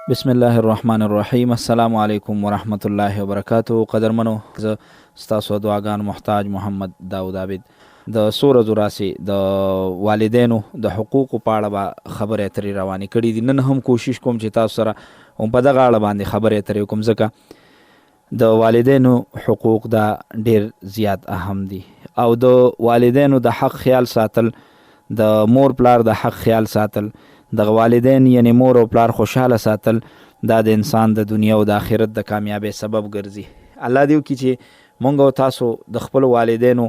بسم الله الرحمن الرحیم. السلام علیکم ورحمت الله وبرکاتو. قدرمنو، زه ستاسو دعاګانو محتاج محمد داود عابد د څو ورځو راسې د والدینو د حقوقو په اړه به خبرې اترې روانې کړي دي. نن هم کوشش کوم چې تاسو سره هم په دغه اړه باندې خبرې اترې وکړم، ځکه د والدینو حقوق دا ډیر زیات اهم دي او د والدینو د حق خیال ساتل، د مور پلار د حق خیال ساتل، د والدین یعنی مور او پلار خوشحاله ساتل، دا د انسان د دنیا او د آخرت د کامیابی سبب ګرځي. الله دې وکړي چې مونږ او تاسو د خپل والدینو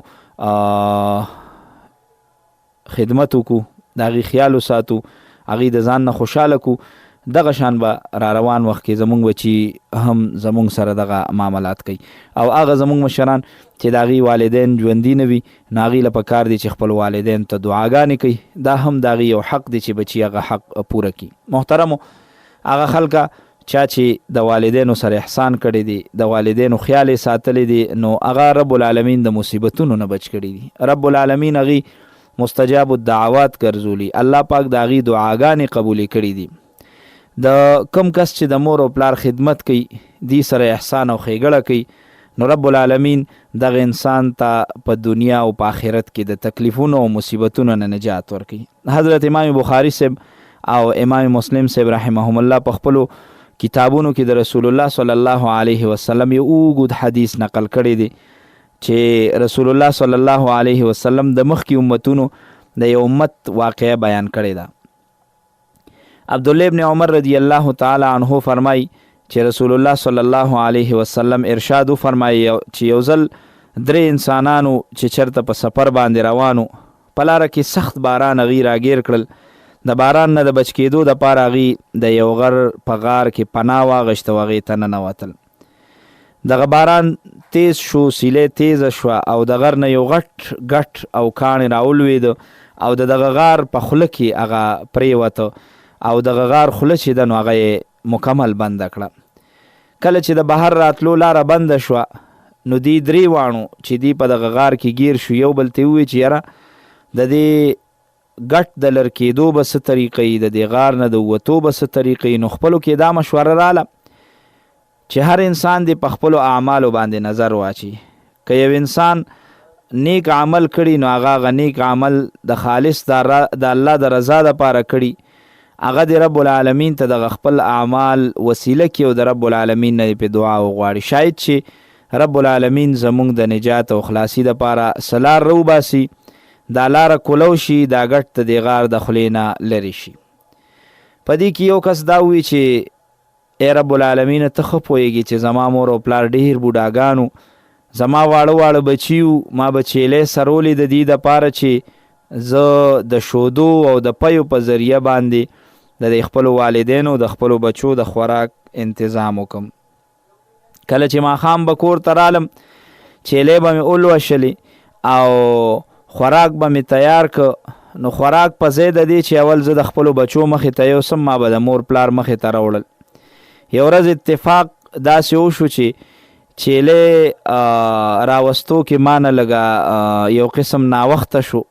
خدمت وکړو، د هغې خیال وساتو، هغې د ځان نه خوشحاله کړو. دغه شان به را روان وخت کې زمونږ بچي هم زمونږ سره دغه معاملات کوي او هغه زمونږ مشران چې د هغې والدین ژوندي نه وي، نو هغې له پکار دی چې خپل والدین ته دعاګانې کوي. دا هم د هغې یو حق دی چې بچي هغه حق پوره کړي. محترمو، هغه خلکه چا چې د والدینو سره احسان کړی دی، د والدینو خیال یې ساتلی دی، نو هغه رب العالمین د مصیبتونو نه بچ کړي دي. رب العالمین هغې مستجاب الدعوات ګرځولي، الله پاک د هغې دعاګانې قبولې کړي دي. د کم کس چې د مور او پلار خدمت کوي، دی سره احسان او ښېګړه کوي، نو رب العالمین دغه انسان ته په دنیا او په آخرت کې د تکلیفونو او مصیبتونو نه نجات ورکوي. حضرت امام بخاری صاحب او امام مسلم صاحب رحمهم الله په خپلو کتابونو کې د رسول الله صلی الله علیه وسلم یو اوږد حدیث نقل کړی دی چې رسول الله صلی الله علیه وسلم د مخکې امتونو د یو امت واقعه بیان کړی ده. عبدالله ابن عمر رضی الله تعالی عنه فرمای چې رسول الله صلی الله علیه وسلم ارشاد فرمای چې یو ځل درې انسانانو چې چرته په سفر باندې روانو، په لاره کې سخت باران هغې راګیر کړل. د باران نه د بچ کېدو دپاره هغې د یو غر په غار کې پناه واغېسته او هغې ته ننوتل. دغه باران تیز شو، سیلۍ تیزه شوه او د غر نه یو غټ ګټ او کاڼې راولوېده او د دغه غار په خوله کې هغه پرېوته او دغه غار خوله چې ده نو هغه یې مکمل بنده کړه. کله چې د بهر راتلو لاره بنده شوه، نو دی درې واڼو چې دی په دغه غار کې گیر شو، یو بل ته ووایي چې یاره د دې ګټ د لر کېدو به څه طریقه د دې غار نه د وتو به څه طریقه. نو خپلو کې دا مشوره راله چې هر انسان دې په خپلو اعمالو باندې نظر واچي. که یو انسان نیک عمل کړي، نو هغه نیک عمل د خالص د الله د رضا دپاره کړي، هغه د رب العالمین ته دغه خپل اعمال وسیله کړي او د رب العالمین نه پې دعا وغواړي. شاید چې رب العالمین زمونږ د نجات او خلاصي دپاره څه لار روباسي، دا لاره کولو شي، دا ګټ د دې غار د خولې نه لرې شي. په دې کې یو کس دا ووایي چې ای رب العالمین ته ښه پوهېږي چې زما مور او پلار ډېر بوډاګانو، زما واړه واړه بچي وو، ما به چیلې سرولې د دې دپاره چې زه د شودو او د پیو په ذریعه باندې د خپلو والدینو د خپلو بچو د خوراک انتظام وکم. کله چې ماښام به کور ته رالم، چیلې به مې ولوشلې او خوراک به مې تیار که. نو خوراک په ځای د دې چې اول زه د خپلو بچو مخې ته یوسم، ما به د مور پلار مخې ته راوړل. یو ورځ اتفاق داسې وشو چې چیلې راوستو کې ما نه لږه یو قسم ناوخته شو.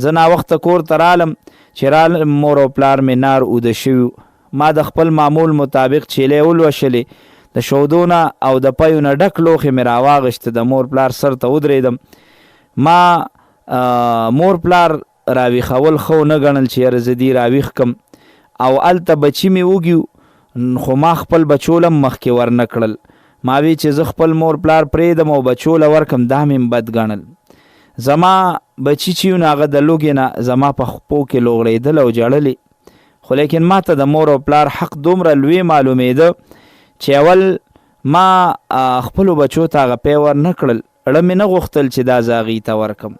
زه ناوخته کور ته رالم، چې رالم مور او پلار مې نار اوده شوي. ما د خپل معمول مطابق چیلې ولوشلې، د شودو نه او د پیو نه ډک لوښې مې راواغېسته، د مور پلار سر ته ودرېدم. ما مور پلار راویښول ښه نه ګڼل چې یاره زه دې راویښ کم، او هلته بچي مې وږي، خو ما خپل بچو له مخکې ورنه کړل. ما وی چې زه خپل مور پلار پرېږدم او بچو له ورکم، دا مې بد ګڼل. زما بچی چې نو هغه د لوږې نه زما په خپو کې لوغړېدل او ژړلې، خو لیکن ما ته د مور او پلار حق دومره لوی معلومېده چې اول ما خپلو بچو ته هغه پی ور نه کړل، اړه مې نه غوښتل چې دا زه هغې ته ورکم،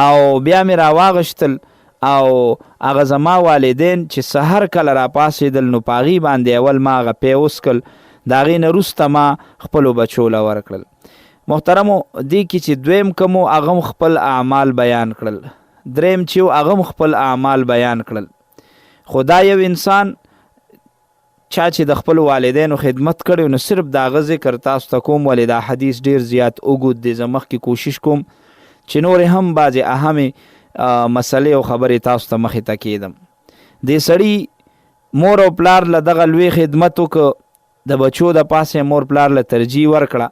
او بیا مې راواغشتل او هغه زما والدین چې سحر کله راپاڅېدل، نو په هغې باندې اول ما هغه پی وسکل، د هغې نه وروسته ما خپلو بچو له ورکړل. محترمو، دې کې چې دویم کوم هغه خپل اعمال بیان کړل، دریم چې هغه خپل اعمال بیان کړل. خو دا یو انسان چا چې د خپل والدینو خدمت کړی، نو صرف د هغه ذکر تاسو ته کوم، ولې دا حدیث ډېر زیات اوږد دی. زه مخکې کوشش کوم چې نورې هم بعضې اهمې مسلې او خبرې تاسو ته مخې ته کېدم. دې سړي مور او پلار له دغه لوی خدمت وکړه، د بچو د پاسه مور پلار له ترجیح ورکړه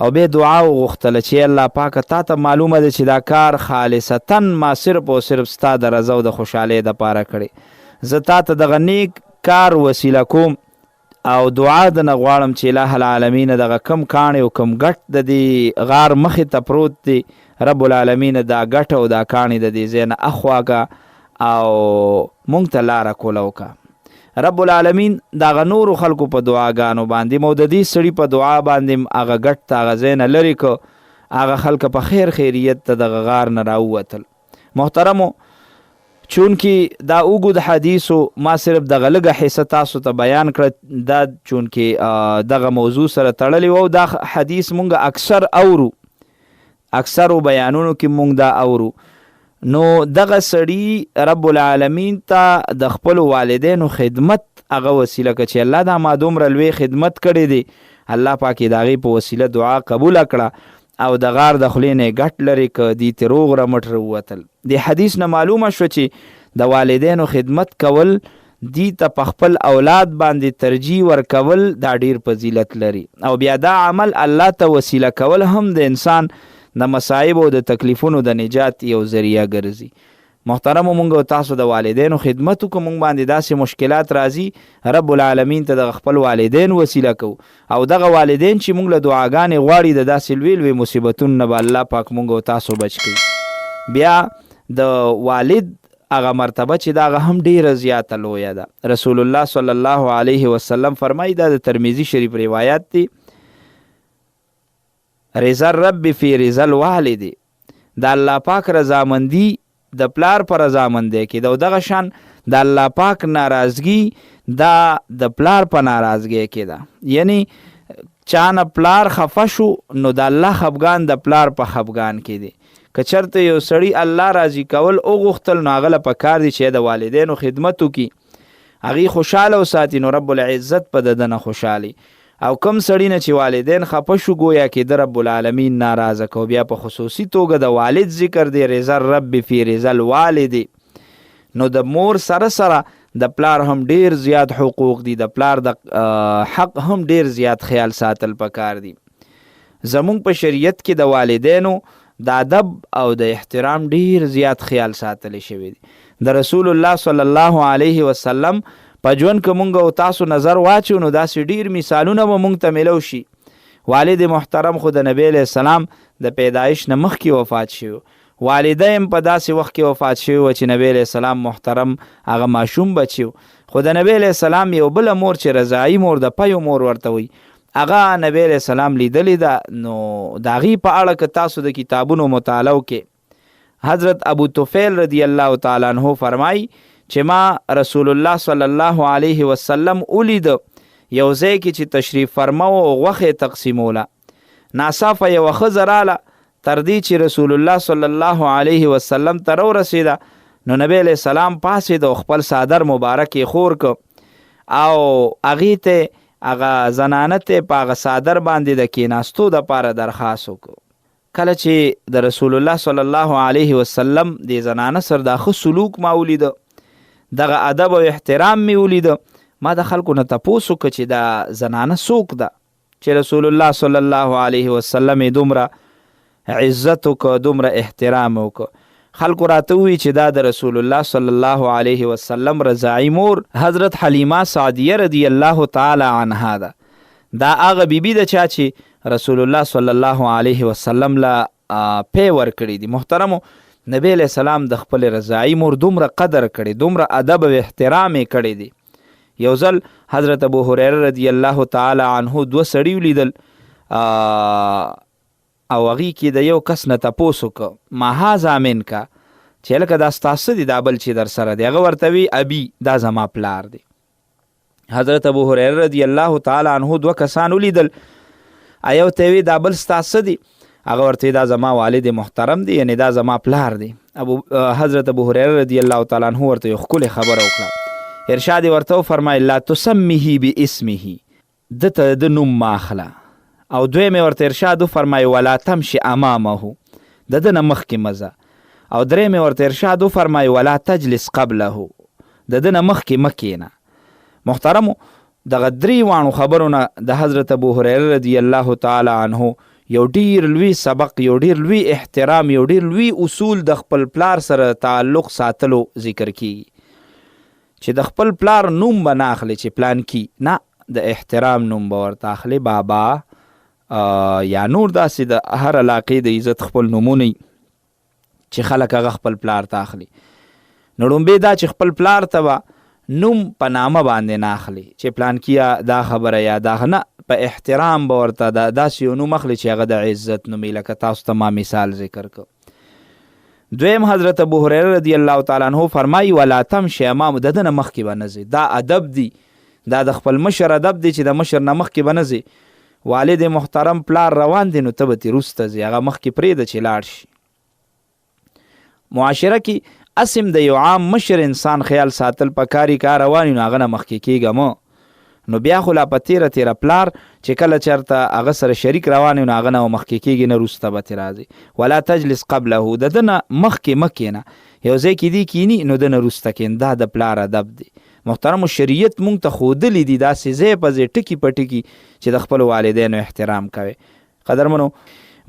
او بیا دعا وغوښتله چې الله پاکه تا ته معلومه ده چې دا کار خالصتا ما صرف او صرف ستا د رضا او د خوشحالۍ دپاره کړې، زه تا ته دغه نیک کار وسیله کوم او دعا د نه غواړم چې الہ العالمین دغه کم کاڼې او کم ګټ د دې غار مخې ته پروت دی، رب العالمین دا ګټ او دا کاڼې د دې ځای نه اخواږه او مونږ ته لاره کوله وکړه. رب العالمین دغه نورو خلکو په دعاګانو باندې مو د دې سړي په دعا باندې هغه ګټ ته هغه ځای نه لرې که هغه خلک په خیر خیریت ته دغه غار نه راووتل. محترمو، چونکې دا اوږد حدیثو ما صرف دغه لږه حصه تاسو ته بیان کړه، دا چونکې دغه موضوع سره تړلی و او دا حدیث مونږ اکثر اورو، اکثرو بیانونو کې مونږ دا اورو. نو دغه سړي رب العالمین ته د خپل والدینو خدمت هغه وسیله که چې الله دا ما دومره لوی خدمت کړی دی، الله پاک یې د هغې په وسیله دعا قبوله کړه او د غار د خولې نه یې ګټ لرې که دی ترې روغ رمټ راووتل. د حدیث نه معلومه شوه چې د والدینو خدمت کول دی ته په خپل اولاد باندې ترجیح ورکول دا ډیر فضیلت لري او بیا دا عمل الله ته وسیله کول هم د انسان د مصائب او د تکلیفونو د نجات یو ذریعه ګرځي. محترمو، مونږ او تاسو د والدینو خدمت وکړو، مونږ باندې داسې مشکلات راځي رب العالمین ته د خپل والدین وسیله کو او دغه والدین چې مونږ له دعاګانې غواړي د داسې لوی لوی مصیبتونو نه به الله پاک مونږ او تاسو بچ کړي. بیا د والد هغه مرتبه چې دا هغه هم ډیره زیاته لویه ده. رسول الله صلی الله علیه وسلم فرمایي، دا د ترمذي شریف روایت دی، رضا الرب فی رضا الوالد، د الله پاک رضامندی د پلار پر رضامندی کې د دغه شان د الله پاک ناراضگی دا د پلار په ناراضگی کې ده. یعنی چانه پلار خفه شو نو د الله خفګان د پلار په خفګان کې دی. که چرته یو سړی الله راضي کول وغوښتل نو هغه له پکار دی چې د والدینو خدمت وکړي، هغې خوشحاله وساتي، نو رب العزت په د ده نه خوشحالي. او کم سړی نه چې والدین خفه شو گویا کې د رب العالمین ناراضه کو. بیا په خصوصي توګه د والد ذکر دی، رضا الرب فی رضا الوالد. نو د مور سره سره د پلار هم ډیر زیات حقوق دي، د پلار د حق هم ډیر زیات خیال ساتل پکار دي. زمونږ په شریعت کې د والدینو د ادب او د احترام ډیر زیات خیال ساتل شوی دی. د رسول الله صلی الله علیه وسلم په ژوند که مونږ او تاسو نظر واچو نو داسې ډیر مثالونه به مونږ ته میلو شي. والد محترم خو د نبی علیه السلام د پیدایش نه مخکې وفات شوی، والده هم په داسې وخت کې وفات شوی و چې نبی علیه السلام محترم هغه ماشوم بچی و. خو د نبی علیه السلام یو بله مور چې رضاعي مور د پیو مور ورته وي، هغه نبی علیه السلام لیدلی ده. نو د هغې په اړه که تاسو د کتابونو مطالعه وکړئ، حضرت ابو طفیل رضی الله تعالی عنه فرمایي چې ما رسول الله صلی الله علیه وسلم ولید یو ځای کې چې تشریف فرما او غوښې تقسیموله، ناڅاپه یوه ښځه راله تر دې چې رسول الله صلی الله علیه وسلم ته راورسېده نو نبی علیه السلام پاڅېد او خپل صادر مبارک یې خور که او هغې ته هغه زنانه ته په هغه صادر باندې د کېناستو دپاره درخواست وکړو. کله چې د رسول الله صلی الله علیه وسلم د زنانه سره دا ښه سلوک ما ولیده، دغه ادب او احترام می ولیده، ما د خلکو نه تپوس وکړه چې دا زنانه څوک ده چې رسول الله صلی الله علیه وسلم یې دومره عزت وکړه، دومره احترام وکړه. خلکو راته ووایي چې دا د رسول الله صلی الله علیه وسلم رضاعي مور حضرت حلیمه سعدیه رضی الله تعالی عنها ده. دا هغه بیبي ده چې رسول الله صلی الله علیه وسلم له پی ورکړي دي. محترمو، نبی علیہ السلام د خپل رضاعي مور دومره قدر کړي، دومره ادب او احترام یې کړی دی. یو ځل حضرت ابو هریره رضی الله تعالی عنه دوه سړي ولیدل او هغې کې د یو کس نه تپوس وکړه، ما هذا منکه، چې لکه دا ستاسو دی دا بل چې در سره دی؟ هغه ورته وی ابي، دا زما پلار دی. حضرت ابو هریره رضی الله تعالی عنه دوه کسان ولیدل، یو ته وی دا بل ستاسو دی؟ هغه ورته دا زما والد محترم دی، یعنی دا زما پلار دی. حضرت ابو هریره رضی الله تعالی عنه ورته یو ښکلې خبره وکړه، ارشاد ورته وفرمایل لا تسمیه باسمه، ده ته د نوم مه اخله. او دویم ورته ارشاد وفرمایي ولا تمشي امامه، د ده نه مخکې مزه. او دریم ورته ارشاد وفرمایي ولا تجلس قبله، د ده نه مخکې مه کښېنه. محترمو دغه درې وانو خبرونه د حضرت ابو هریره رضی الله تعالی عنه یو ډیر لوی سبق، یو ډیر لوی احترام، یو ډیر لوی اصول د خپل پلار سره تعلق ساتلو ذکر کیږي چې د خپل پلار نوم به نه اخلي چې پلان کی، نه، د احترام نوم به ورته اخلي، بابا یا نور داسې د هر علاقې د عزت خپل نومونه چې خلک هغه خپل پلار ته اخلي. نو ډومبې دا چې خپل پلار ته به نوم په نامه باندې نه اخلي چې پلان کیا دا خبره یا دا نه، په احترام به ورته داسې یو نوم اخلي چې هغه د عزت نوم وي، لکه تاسو ته ما مثال ذکر کړ. دویم حضرت ابو هریره رضی الله تعالی عنه فرمایي ولا تمشي امام، د ده نه مخکې به نه ځي. دا ادب دی، دا د خپل مشر ادب دی چې د مشر نه مخکې به نه ځي. والد محترم پلار روان دی نو ته به ترې وروسته ځي، هغه مخکې پرېږده چې لاړ شي. معاشره کې اسم د یو عام مشر انسان خیال ساتل پکاري، که روان نو هغه نه مخکې کېږه نو بیا خو لا په تیره تیره پلار چې کله چېرته هغه سره شریک روان نو هغه نه مخکې کېږي نه وروسته به ترې راځي. ولا تجلس قبله، د ده نه مخکې مه کښېنه، یو ځای کې دی کښېني نو ده نه وروسته کښېن، دا د پلار ادب دی. محترمو شریعت مونږ ته ښودلی دي داسې ځای په ځای ټکي په ټکي چې د خپلو والدینو احترام کوئ. قدرمنو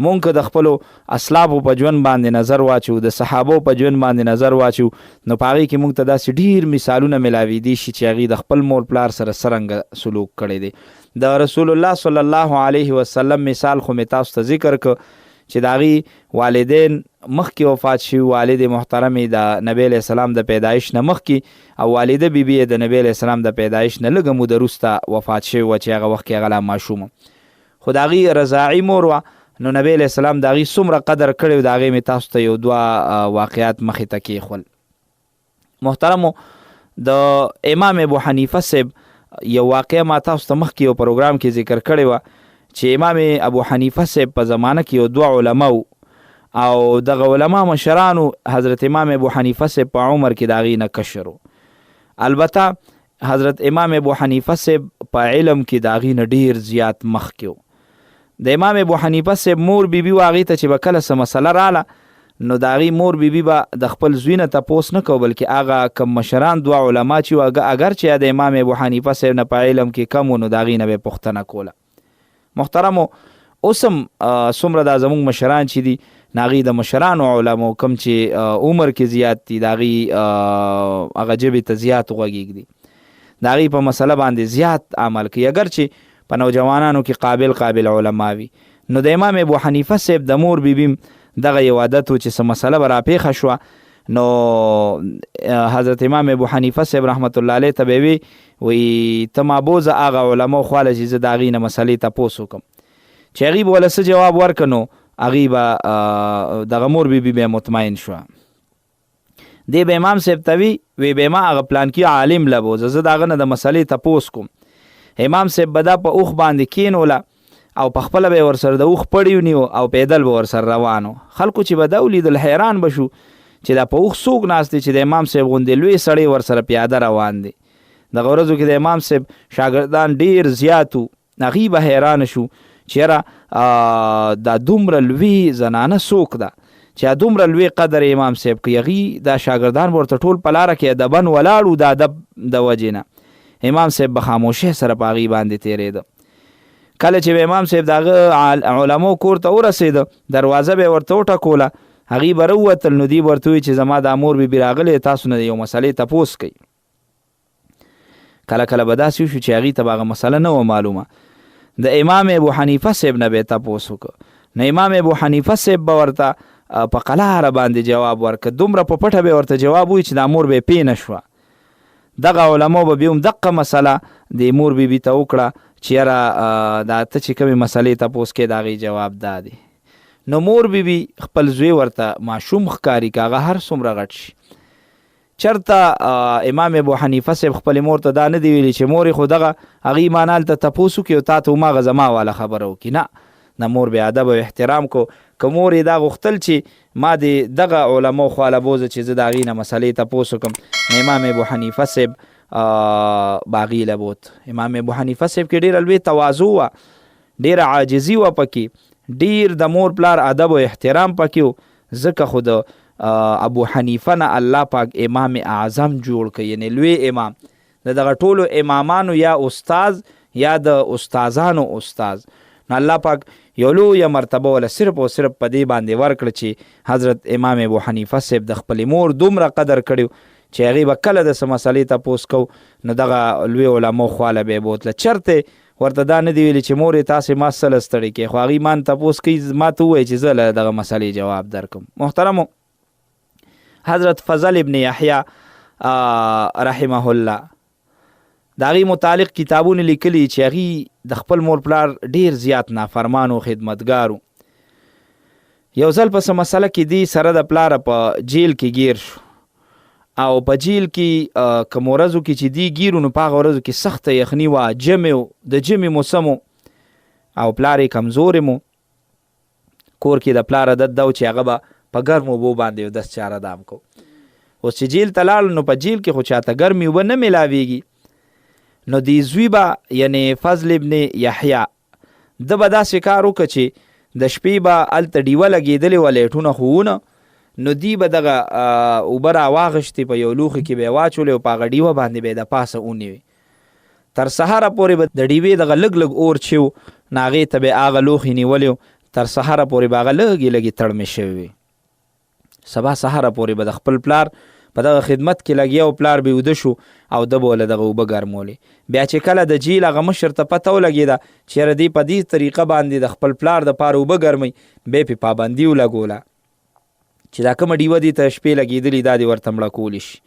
مونږ که د خپلو اسلافو په ژوند باندې نظر واچو، د صحابو په ژوند باندې نظر واچو، نو په هغې کې مونږ ته داسې ډېر مثالونه میلاویدی شي چې هغې د خپل مور پلار سره څرنګه سلوک کړی دی. د رسول الله صلی الله علیه وسلم مثال خو مې تاسو ته ذکر که چې د هغې والدین مخکې وفات شوي، والد محترمې د نبی علیه السلام د پیدایش نه مخکې، او والده بیبي د نبی علیه السلام د پیدایش نه لږه موده وروسته وفات شوې وه چې هغه وخت کې هغه لا ماشوم خو د هغې رضاعي مور وه. نو نبی علیه السلام د هغې څومره قدر کړی و، د هغې مې تاسو ته یو دوه واقعات مخې ته کېښول. محترمو د امام ابو حنیفه صاحب یو واقعه ما تاسو ته مخکې یو پروګرام کې ذکر کړی وه چې امام ابو حنیفه صاحب په زمانه کې یو دوه علما و، او دغه علما مشرانو حضرت امام ابو حنیفه صاحب په عمر کې د هغې نه کشر و. البته حضرت امام ابو حنیفه صاحب په علم کې د هغې نه ډېر زیات مخکې و. د امام ابو حنیفه صاحب مور بیبي و، هغې ته چې به کله څه مسله راله نو د هغې مور بیبي به د خپل زوی نه تپوس نه کو، بلکې هغه کم مشران دوه علما چې اگر چې د امام ابو حنیفه صاحب نه په علم کې کم و نو د هغې نه به یې پوښتنه کوله. محترمو اوس هم څومره دا زموږ مشران چې دي د هغې د مشرانو علمو کم چې عمر کې زیات دي، د هغې هغه ژبې ته زیات غوږېږدي، د هغې په مسله باندې زیات عمل کوي، اگر چې په نوجوانانو کې قابل علما وي. نو د امام ابو حنیفه صاحب د مور بیبیم دغه یو عادت و چې څه مسله به راپېښه شوه نو حضرت امام ابو حنیفه صاحب رحمت الله علیه ته به وی ته ما بوزه هغه علماو خواله چې زه د هغې نه مسلې تپوس وکړم، چې هغې به وله څه جواب ورکړه نو هغې به دغه مور بیبي بیا مطمئن شوه. دی به امام صاحب ته وی به ما هغه پلانکي عالم لبوزه، زه د هغه نه د مسلې تپوس کوم. امام صاحب به دا په اوښ باندې کېنوله او په خپله به یې ورسره د اوښ پړی ونیو او پیدل به ورسره روان و. خلکو چې به دا ولیدل حیران به شو چې دا په اوښ څوک ناست دی چې د امام صاحب غوندې لوی سړی ورسره پیاده روان دی. دغه ورځو کې د امام صاحب شاګردان ډېر زیات و، هغې به حیرانه شو چې یاره دا دومره لوی زنانه څوک ده چې دومره لوی قدر امام صاحب کوي. هغې دا شاګردان به ورته ټول په لاره کې ادبن ولاړ و د ادب د وجې نه. امام صاحب به خاموشۍ سره په هغې باندې تېرېده. کله چې به امام صاحب د هغه علمو کور ته ورسېده، دروازه به یې ورته وټکوله، هغې به راووتل نو دوی به ورته ووایي چې زما دا مور بیبي راغلی تاسو نه د یو مسلې تپوس کوي. کله کله به داسې وشو چې هغې ته به هغه مسله نه وه معلومه، د امام ابو حنیفه صاحب نه به یې تپوس وکړه، نو امام ابو حنیفه صاحب به ورته په قلاره باندې جواب ورکړه، دومره په پټه به ورته جواب ووایي چې دا مور به یې پې نه شوه. دغه علماء به بیا هم دقه مسله د مور بیبي ته وکړه چې یاره دا ته چې کومې مسلې تپوس کې د هغې جواب دا دی. نو مور بیبي خپل زوی ورته ماشوم ښکاري که هغه هر څومره غټ شي. چېرته امام ابو حنیفه صاحب خپلې مور ته دا نه دی ویلي چې مورې خو دغه هغې معنی هلته تپوس وکړي او تا ته هماغه زما واله خبره وکړي، نه، د مور بې ادب او احترام کو. که مور یې دا غوښتل چې ما د دغه علماو خواله بوزه چې زه د هغې نه مسلې تپوس وکړم، نو امام ابو حنیفه صاحب به هغې له بوت. امام ابو حنیفه صاحب کې ډېره لوی تواضع وه، ډېره عاجزي وه پکې، ډېر د مور پلار ادب او احترام پکې و. ځکه خو د ابو حنیفه نه الله پاک امام اعظم جوړ کړ، یعنې لوی امام. د دغه ټولو امامانو یا استاز یا د استازانو استاز. نو الله پاک یو لویه مرتبه ولا صرف او صرف په دې باندې ورکړه چې حضرت امام ابو حنیفه صاحب د خپلې مور دومره قدر کړی چې هغې به کله د څه مسلې تپوس کو نو دغه لوی علماو خواله به یې بوتله. چرته ورته دا نه دی ویلي چې مورې تاسې ما سله ستړی کړې، خو هغې مان تپوس کوي، ما ته ووایي چې زه له دغه مسلې جواب درکم. محترمو، حضرت فضل ابن یحیی رحمه الله د هغې متعلق کتابونه لیکلي چې هغې د خپل مور پلار ډېر زیات نافرمان و خدمتګار و. یو ځل په څه مسله کې دی سره د پلاره په جیل کې ګیر شو او په جیل کې کوم ورځو کې چې دی ګیرو نو په هغه ورځو کې سخته یخني وه، جمع و، د جمع موسم او پلار یې کمزورې مو. کور کې د پلار عادت دا و چې هغه به په ګرمو اوبو باندې یو دس چاره دام کو. اوس چې جیل ته لاړل نو په جیل کې خو چاته ګرمې اوبه نه میلاویږي. نو دی زوی به یعنی فضل ابن یحیی ده به داسې کار وکړه چې د شپې به هلته ډیوه لګېدلې وه لیټونه خو ونه، نو دی به دغه اوبه راواغشتې په یو لوښي کې به یې واچولې او په هغه ډیوه باندې به یې د پاسه ونیوې. تر سهاره پورې به د ډیوې دغه لږ لږ اور چې و نو هغې ته به یې هغه لوښي نیولی و، تر سهاره پورې به هغه لږې لږې تړمې شوې وي. سبا سهاره پورې به د خپل پلار په دغه خدمت کې لګیا او پلار به وده شو او ده به وله دغه اوبه ګرمولې. بیا چې کله د جیل هغه مشر ته پته ولګېده چې یاره دی په دې طریقه باندې د خپل پلار دپاره اوبه ګرموي، بیا یې پې پابندي ولګوله چې دا کومه ډیوه دې ته شپې لګېدلي دا دې ورته مړه کولی شي.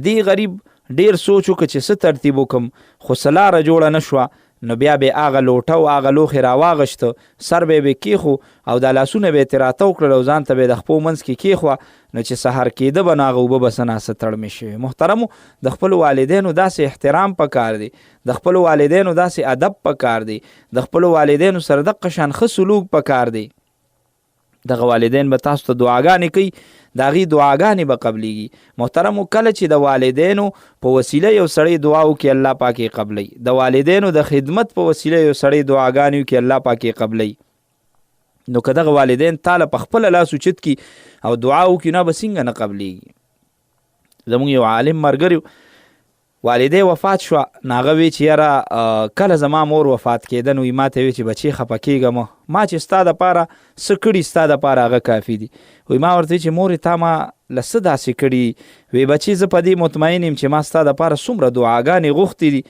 دی غریب ډېر سوچ وکړه چې څه ترتیب وکړم، خو څه لاره جوړه نه شوه. نو بیا به هغه لوټه او هغه لوښې راواغشته، سر به یې کېښو او دا لاسونه به یې ترې راته وکړل او ځان ته به یې د خپو منځ کې کېښوه. نو چې سهار کېده به نو هغه اوبه به څه ناسه تړمې شوې. محترمو، د خپلو والدینو داسې احترام پکار دی، د خپلو والدینو داسې ادب پکار دی، د خپلو والدینو سره دقه شان ښه سلوک پکار دی. دغه والدین به تاسو ته دعاګانې کوي، د هغې دعاګانې به قبلیږي. محترمو، کله چې د والدینو په وسیله یو سړی دعا وکړي الله پاک یې قبلی، د والدینو د خدمت په وسیله یو سړی دعاګانې وکړي الله پاک یې قبلی. نو که دغه والدین تاله په خپله لاس اوچت کړي او دعا وکړي نو به څنګه نه قبلیږي. زموږ یو عالم ملګری والدې وفات شوه، نو هغه وی چې یاره کله زما مور وفات کېده نو ما ته وی چې بچې خفه کېږم، ما چې ستا دپاره څه کړي ستا دپاره هغه کافي دي. وی ما ورته چې مورې تا ما له څه داسې کړي؟ وی بچې زه په دې مطمئن یم چې ما ستا دپاره څومره دعاګانې غوښتې دي،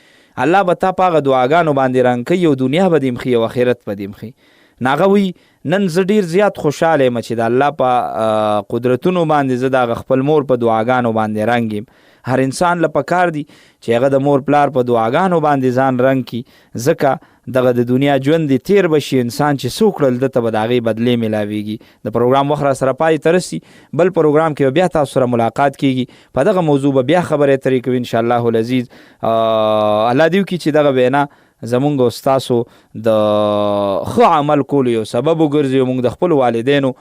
الله به تا په هغه دعاګانو باندې رنګ کوي او دنیا به دې مخي او آخرت به دې مخي. نو هغه وی نن زه ډېر زیات خوشحاله یم چې د الله په قدرتونو باندې زه د هغه خپل مور په دعاګانو باندې رنګ یم. هر انسان له پکار دی چې هغه د مور پلار په دعاګانو باندې ځان رنګ کي، ځکه دغه د دنیا ژوند دی تیر بشي، انسان چې څه وکړل ده ته به د هغې بدلې میلاویږي. د پروګرام وخت را سره پای ته رسي، بل پروګرام کې به بیا تاسو سره ملاقات کیږي، په دغه موضوع به بیا خبرې اترې کوي انشاءالله العزیز. الله دې وکړي چې دغه وینا زمونږ او ستاسو د ښه عمل کولو یو سبب وګرځي او موږ د خپلو والدینو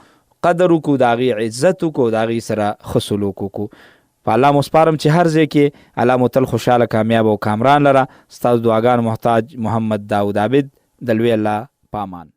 قدر وکړو، د هغې عزت وکړو، د هغې سره ښه سلوک وکړو. په الله مسپارم چې هر ځای کې الله مو تل خوشحاله، کامیاب او کامران لره. ستاسو دعاګانو محتاج محمد داود عابد. د لوی الله پامان.